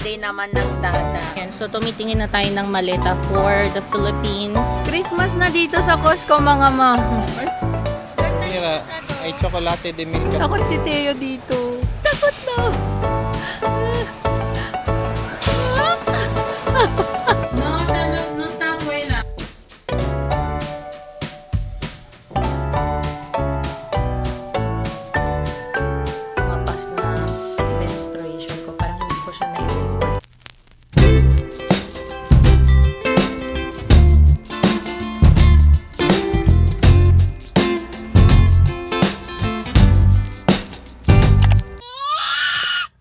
birthday naman ng dada. Yan, so tumitingin na tayo ng maleta for the Philippines. Christmas na dito sa Costco mga ma. Mira, ay chocolate de milk. Takot si Teo dito. Takot na. No, tamoy lang. Mapas na menstruation ko. Parang hindi ko siya na-report.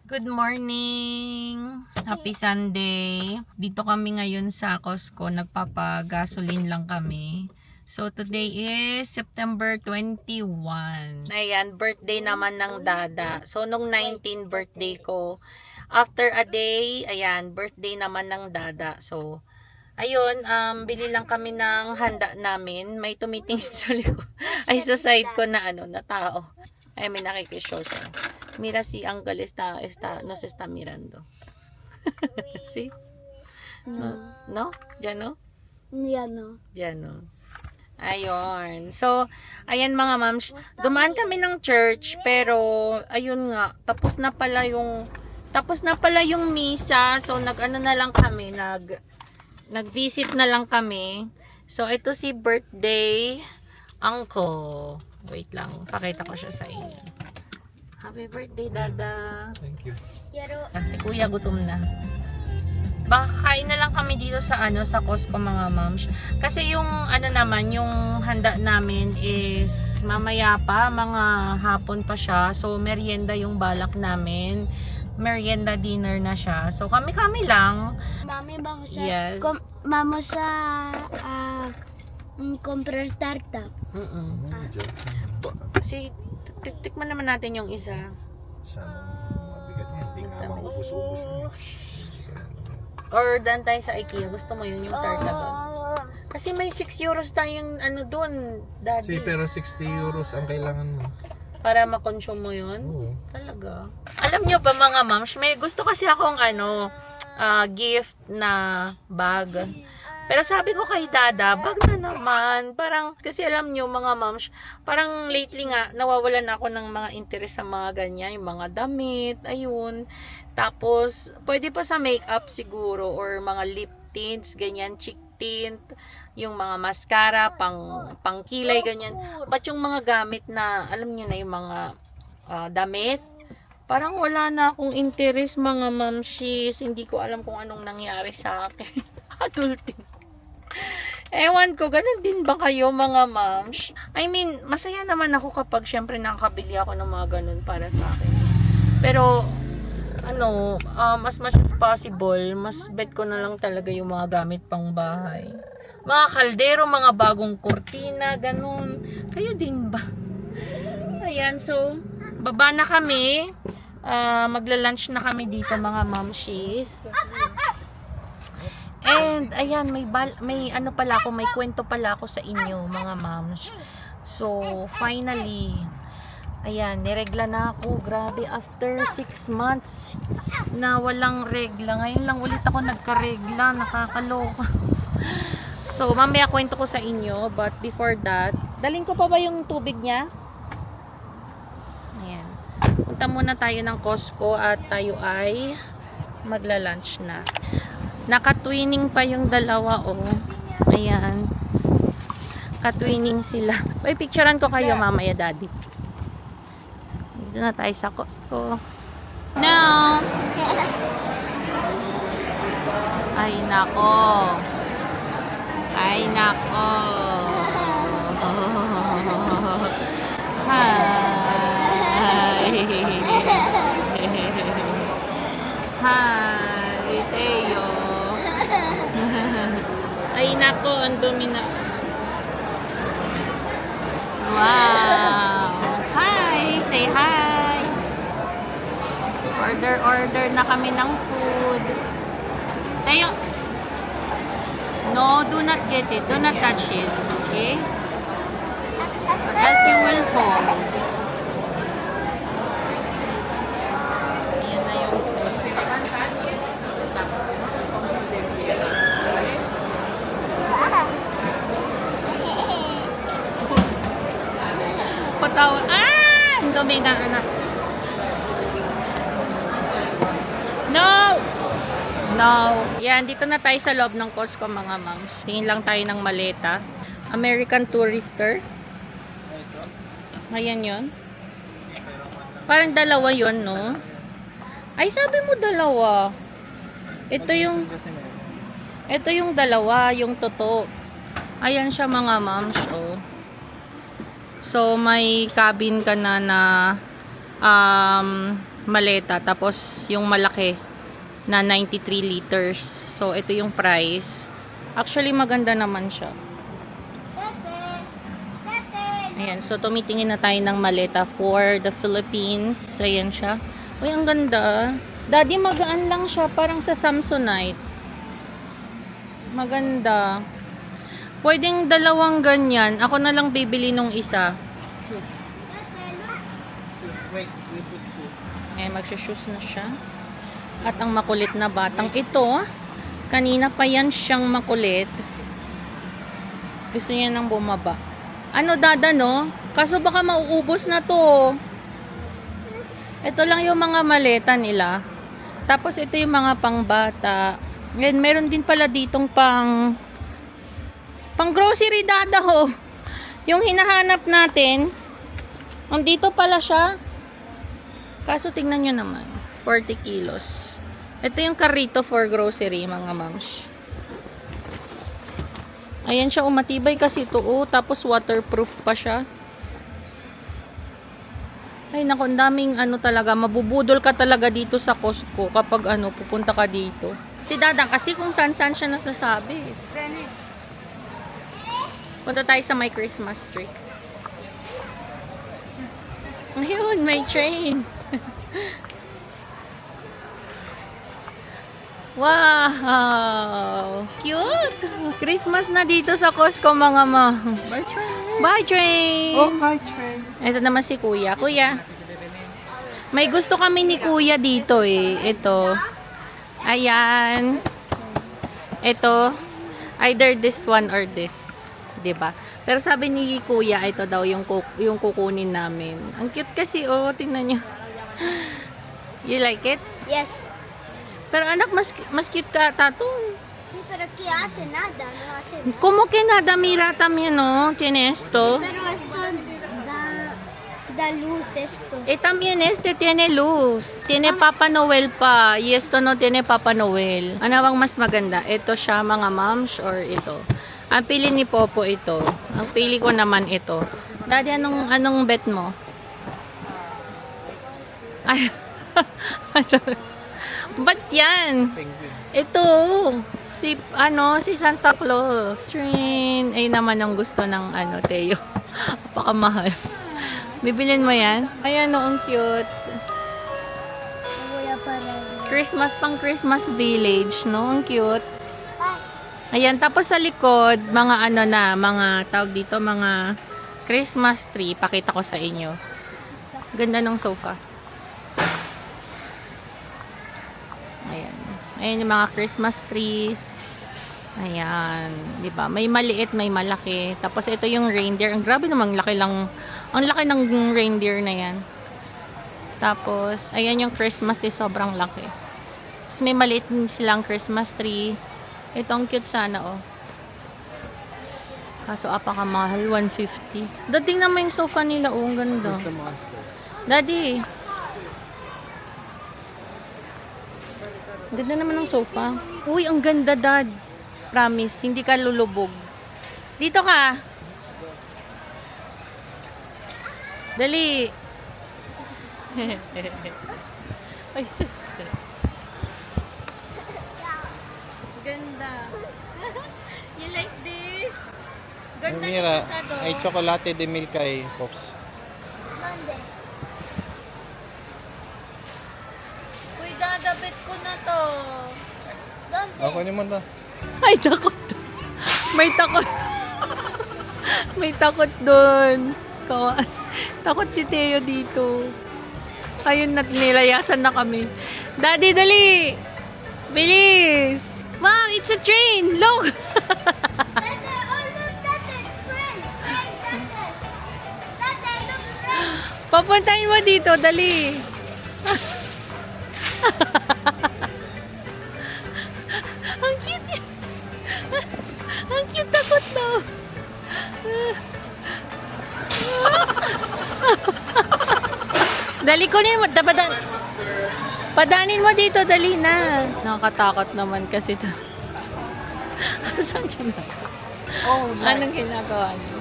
Good morning! Happy Sunday! Dito kami ngayon sa Costco. Nagpapagasolin lang kami. So, today is September 21. Ayan, birthday naman ng dada. So, nung 19 birthday ko, after a day, ayan, birthday naman ng dada. So, ayun, bili lang kami ng handa namin. May tumitingin sa likod. Ay, sa side ko na na tao. Ay, may nakikishow sa'yo. Mira si Uncle no se está mirando. ¿Sí? No? ¿Ya no? Ya no. Ya no. Ayun. So, ayan mga mams, dumaan kami ng church, pero ayun nga, tapos na pala yung misa. So, nag-ano na lang kami, nag-visit na lang kami. So, ito si birthday uncle. Wait lang, pakita ko siya sa inyo. Happy birthday, Dada. Thank you. Si Kuya gutom na. Baka kain na lang kami dito sa sa Costco mga moms. Kasi yung naman, yung handa namin is mamaya pa, mga hapon pa siya. So merienda yung balak namin. Merienda dinner na siya. So kami lang. Mami, vamos a, Yes. vamos a comprar tarta. Kasi tikman naman natin yung isa. Sana mabigat niya. Hindi nga maubos-ubos niya. Or dan tayo sa IKEA. Gusto mo yun, yung tarta doon? Kasi may 6 euros tayong doon, daddy. Pero 60 euros ang kailangan mo. Para makonsume mo yun? Oo. Talaga. Alam nyo ba mga moms, may gusto kasi akong gift na bag. Pero sabi ko kay Dada, bag na naman. Parang, kasi alam nyo mga moms, parang lately nga, nawawalan ako ng mga interest sa mga ganyan, yung mga damit, ayun. Tapos, pwede pa sa makeup siguro, or mga lip tints, ganyan, cheek tint, yung mga mascara, pang kilay, ganyan. But yung mga gamit na, alam nyo na yung mga damit, parang wala na akong interest mga mamshis. Hindi ko alam kung anong nangyari sa akin. Adulting. Ewan ko, ganun din ba kayo mga moms? I mean, masaya naman ako kapag syempre nakakabili ako ng mga ganun para sa akin. Pero, as much as possible, mas bet ko na lang talaga yung mga gamit pang bahay. Mga kaldero, mga bagong kurtina, ganun. Kayo din ba? Ayan, so, baba na kami. Magla-lunch na kami dito mga momshies. And ayan, may kwento pala ako sa inyo mga moms. So finally, ayan, niregla na ako. Grabe, after 6 months na walang regla. Ngayon lang ulit ako nagka-regla, nakakaloka. So mamaya kwento ko sa inyo, but before that, dalhin ko pa ba yung tubig niya? Ayan. Punta muna tayo ng Costco at tayo ay magla-lunch na. Naka-twinning pa yung dalawa, oh. Ayan. Ka-twinning sila. Uy, picturean ko kayo mamaya, daddy. Dito na tayo sa Costco. No! Ay, nako. Ay, nako. Hi. Hi, Teo. Ay nako, ang dumi na. Wow. Hi, say hi. Order na kami ng food. Tayo. No, do not get it. Do not touch it. Okay? Or else you will fall. Ayan na yung food. dumi na, anak. No! No. Yan, dito na tayo sa loob ng Costco, mga ma'am. Tingin lang tayo ng maleta. American Tourister. Ayan yun. Parang dalawa yun, no? Ay, sabi mo dalawa. Ito yung dalawa, yung toto. Ayan siya, mga ma'am. So, may cabin ka na maleta. Tapos, yung malaki na 93 liters. So, ito yung price. Actually, maganda naman siya. Ayan. So, tumitingin na tayo ng maleta for the Philippines. Ayan siya. Uy, ang ganda. Daddy, magaan lang siya. Parang sa Samsonite. Maganda. Pwedeng dalawang ganyan. Ako na lang bibili nung isa. Ayan, magsha-shoes na siya. At ang makulit na batang ito, kanina pa yan siyang makulit. Gusto niya nang bumaba. Ano, Dada, no? Kaso baka mauubos na to. Ito lang yung mga maleta nila. Tapos ito yung mga pangbata. Yan, meron din pala ditong pang grocery, Dada, ho. Yung hinahanap natin, andito pala siya. Kaso tingnan nyo naman, 40 kilos. Ito yung karito for grocery, mga mams. Ayan siya, matibay kasi ito, oh. Tapos waterproof pa siya. Ay, naku, ang daming talaga, mabubudol ka talaga dito sa Costco kapag pupunta ka dito. Si Dadang kasi kung saan-saan siya nasasabi. Punta tayo sa my Christmas tree. Ayun, may train. Wow! Cute! Christmas na dito sa Costco, mga ma. Bye, train. Bye, train! Oh, hi, train. Ito naman si Kuya. Kuya, may gusto kami ni Kuya dito eh. Ito. Ayan. Ito. Either this one or this. 'Di ba? Pero sabi ni Kuya, ito daw yung kukunin namin. Ang cute kasi, oh. Tingnan nyo. You like it? Yes. Pero anak, mas cute ka, tatong. Sí, pero ¿qué hace? Nada, no hace nada. Como que nada, mira también, no? Tiene esto. Pero esto da luz esto. También este tiene luz. Tiene Papa Noel pa. Y esto no tiene Papa Noel. Ano bang mas maganda? Ito siya, mga moms, or ito? Ang pili ni Popo ito. Ang pili ko naman ito. Daddy, anong bet mo? Ay. Ba't yan? Penguin. Ito. Si Santa Claus. Train. Ay naman ang gusto ng Teo. Napakamahal. Bibilin mo yan? Ayan, ang cute. Kuya pa rin. Pang Christmas village, no? Ang cute. Ayan, tapos sa likod, mga mga tawag dito, mga Christmas tree. Pakita ko sa inyo. Ganda ng sofa. Ayan. Ayan yung mga Christmas trees. Ayan. Diba? May maliit, may malaki. Tapos ito yung reindeer. Ang grabe namang laki lang. Ang laki ng reindeer na yan. Tapos, ayan yung Christmas tree. Sobrang laki. Tapos may maliit din silang Christmas tree. Ito ang cute sana, oh. Kaso apakamahal, 150. Dating naman yung sofa nila, oh. Ang ganda. Where's the monster? Daddy. Ganda naman ng sofa. Uy, ang ganda, Dad. Promise, hindi ka lulubog. Dito ka. Dali. Ay, sus. Ganda. You like this? Ganda Mira, nito, Dado. ay chocolate de milk kay Pops. Monday. Uy, dadabit ko na to. Ako ni mo na. Ay, takot. May takot. May takot doon. Takot si Teo dito. Ayun na, nilayasan na kami. Daddy, dali! Bilis! Mom, it's a train! Look! Papuntahin mo dito, dali. Ang cute niya. Ang cute, takot na. Dali ko niyo, padanin mo dito, dali na. Nakakatakot naman kasi to. Saan ginagawa? Anong ginagawa niyo?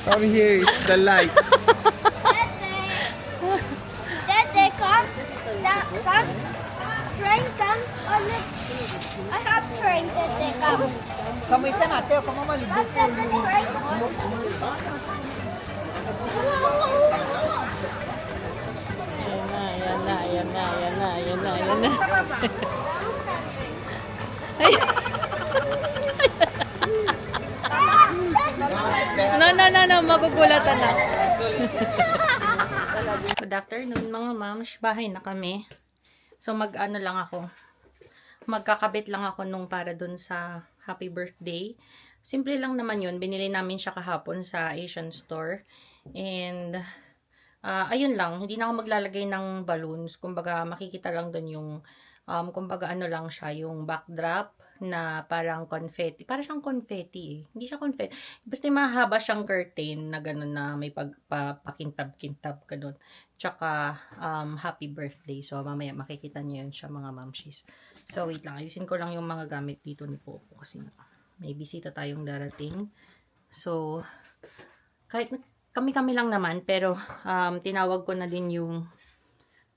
Come here, it's the light. Dede, come. Come. Train, come. On the... I have train, Dede, come. Kamu isa natin, kamu malibot. Dede, train. Ayan na. No, magugulatan na. Good afternoon mga moms, bahay na kami. So mag-ano lang ako, magkakabit lang ako nung para dun sa happy birthday. Simple lang naman yun, binili namin siya kahapon sa Asian store. And ayun lang, hindi na ako maglalagay ng balloons. Kumbaga makikita lang dun yung kumbaga ano lang siya, yung backdrop na parang confetti. Parang siyang confetti eh. Hindi siya confetti. Basta mahaba siyang curtain na gano'n na may pakintab-kintab ka doon. Tsaka happy birthday. So mamaya makikita niyo yun siya mga mamshis. So wait lang, ayusin ko lang yung mga gamit dito ni Popo kasi may bisita tayong darating. So kahit kami-kami lang naman pero tinawag ko na din yung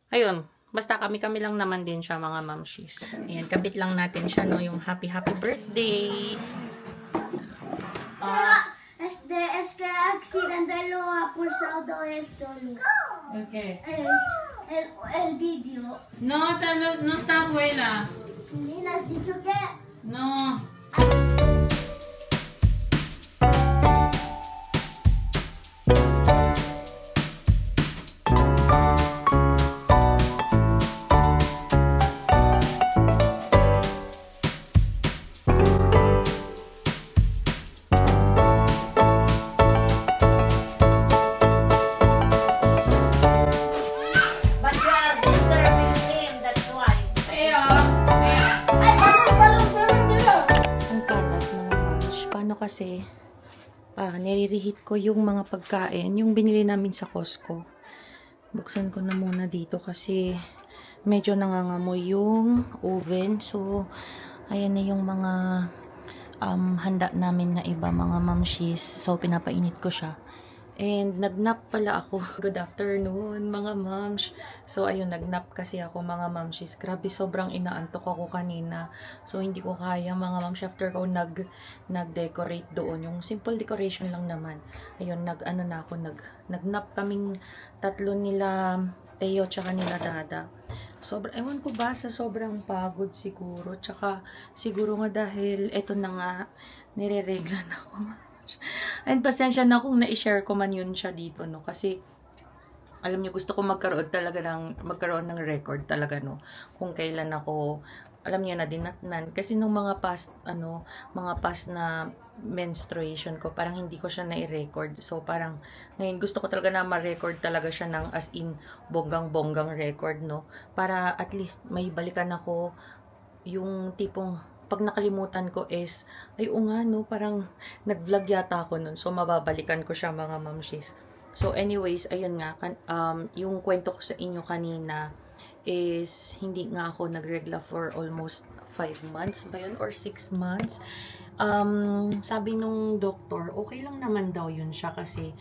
ayun. Basta kami-kami lang naman din siya mga mamshis. Ayan, kabit lang natin siya, no, yung happy birthday. Es que accidente lo ha pulsado él solo. Okay. El vídeo. No está abuela. Nina, has dicho que... No. Kasi nire-reheat ko yung mga pagkain, yung binili namin sa Costco. Buksan ko na muna dito kasi medyo nangangamoy yung oven. So, ayan na yung mga handa namin na iba, mga mamshis. So, pinapainit ko siya. And nagnap pala ako. Good afternoon mga moms. So ayun, nagnap kasi ako mga momshis. Grabe, sobrang inaantok ako kanina. So hindi ko kaya mga moms after ko nag-decorate doon. Yung simple decoration lang naman. Ayun, nagnap kaming tatlo nila Teo tsaka nila Dada. Ewan ko ba sa sobrang pagod siguro. Tsaka siguro nga dahil eto na nga, nireregla na ako. And pasensya na kung na-share ko man yun siya dito, no, kasi alam niyo, gusto ko magkaroon ng record talaga, no, kung kailan ako, alam niyo na, dinatnan, kasi nung mga past na menstruation ko, parang hindi ko siya na-record. So parang ngayon gusto ko talaga na ma-record talaga siya ng as in bonggang record, no, para at least may balikan ako, yung tipong pag nakalimutan ko is, ay nga, no, parang nag-vlog yata ako nun. So, mababalikan ko siya mga mamshis. So, anyways, ayun nga, yung kwento ko sa inyo kanina is, hindi nga ako nagregla for almost 5 months ba yun? Or 6 months. Sabi nung doktor, okay lang naman daw yun siya kasi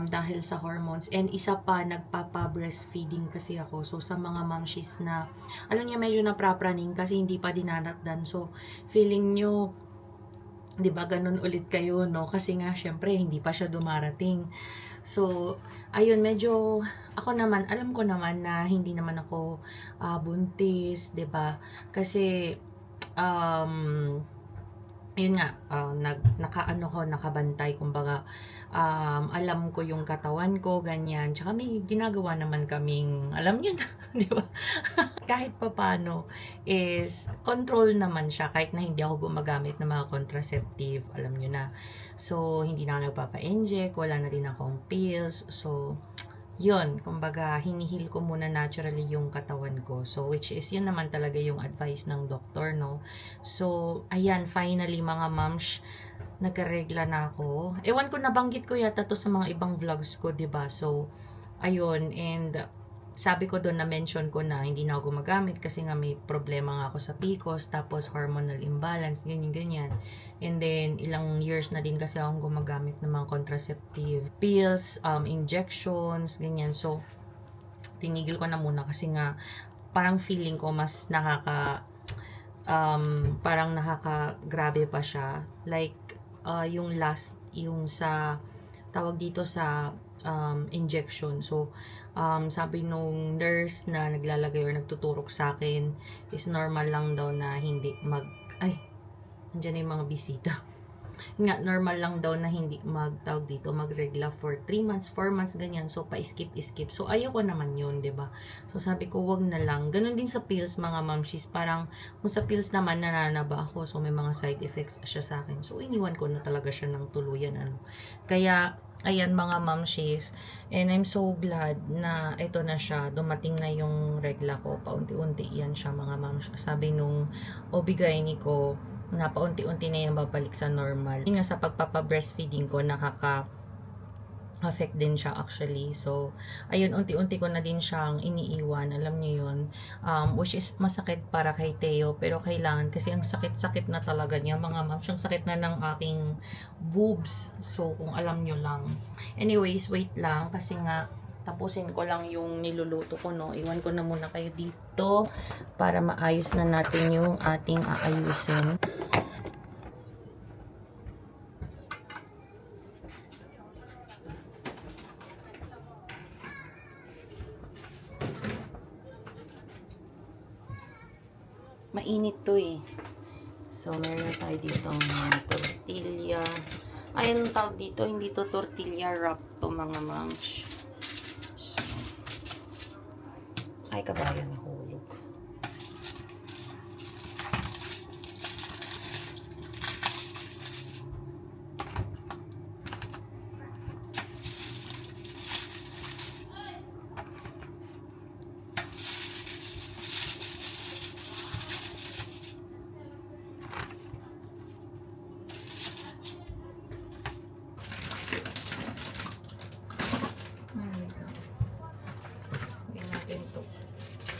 dahil sa hormones. And isa pa, nagpapa-breastfeeding kasi ako. So, sa mga mamshis na, alam niya, medyo naprapraning kasi hindi pa dinanakdan. So, feeling nyo, di ba, ganun ulit kayo, no? Kasi nga, syempre, hindi pa siya dumarating. So, ayun, medyo, ako naman, alam ko naman na hindi naman ako buntis, di ba? Kasi, yun nga, nakabantay, kumbaga, alam ko yung katawan ko, ganyan. Tsaka may ginagawa naman kaming, alam niyo na, di ba? Kahit papano is, control naman siya, kahit na hindi ako gumagamit ng mga contraceptive, alam niyo na. So, hindi na ako nagpapa-inject, wala na din akong pills, so, yun, kumbaga, hinihil ko muna naturally yung katawan ko. So, which is, yun naman talaga yung advice ng doktor, no? So, ayan, finally, mga moms, nagkaregla na ako. Ewan ko, nabanggit ko yata to sa mga ibang vlogs ko, 'di ba? So, ayun, and sabi ko doon, na-mention ko na hindi na ako gumagamit kasi nga may problema nga ako sa PCOS, tapos hormonal imbalance, ganyan. And then, ilang years na din kasi akong gumagamit ng mga contraceptive pills, injections, ganyan. So, tinigil ko na muna kasi nga, parang feeling ko mas parang nakaka-grabe pa siya. Like, yung last, yung sa, tawag dito sa injection. So, sabi nung nurse na naglalagay or nagtuturok sa akin is normal lang daw na hindi andyan na yung mga bisita. Nga, normal lang daw na hindi magtawag dito, magregla for 3 months, 4 months, ganyan. So, pa-skip. So, ayoko naman yun, 'di ba? So, sabi ko, wag na lang. Ganun din sa pills, mga mamshis. Parang, kung sa pills naman, nananaba ako. So, may mga side effects siya sa akin. So, iniwan ko na talaga siya ng tuluyan. Kaya, ayan mga mamshis. And I'm so glad na ito na siya. Dumating na yung regla ko. Paunti-unti yan siya, mga mamshis. Sabi nung OB-GYN ko, na paunti-unti na yung babalik sa normal. Yung nga sa pagpapa-breastfeeding ko, nakaka-affect din siya actually. So, ayun, unti-unti ko na din siyang iniiwan. Alam niyo yun. Which is masakit para kay Theo. Pero kailangan, kasi ang sakit-sakit na talaga niya, mga ma'am. Siyang sakit na ng aking boobs. So, kung alam niyo lang. Anyways, wait lang. Kasi nga, tapusin ko lang yung niluluto ko, no. Iwan ko na muna kayo dito para maayos na natin yung ating aayusin. Mainit to eh. So, meron tayo dito mga tortilla. Ayun, tawag dito, hindi to tortilla wrap to, mga moms. Ay, kabayan, nahulog. Gawin natin to.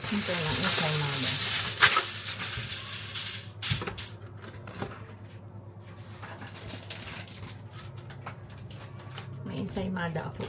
Ito na, ensaymada. May ensaymada ako.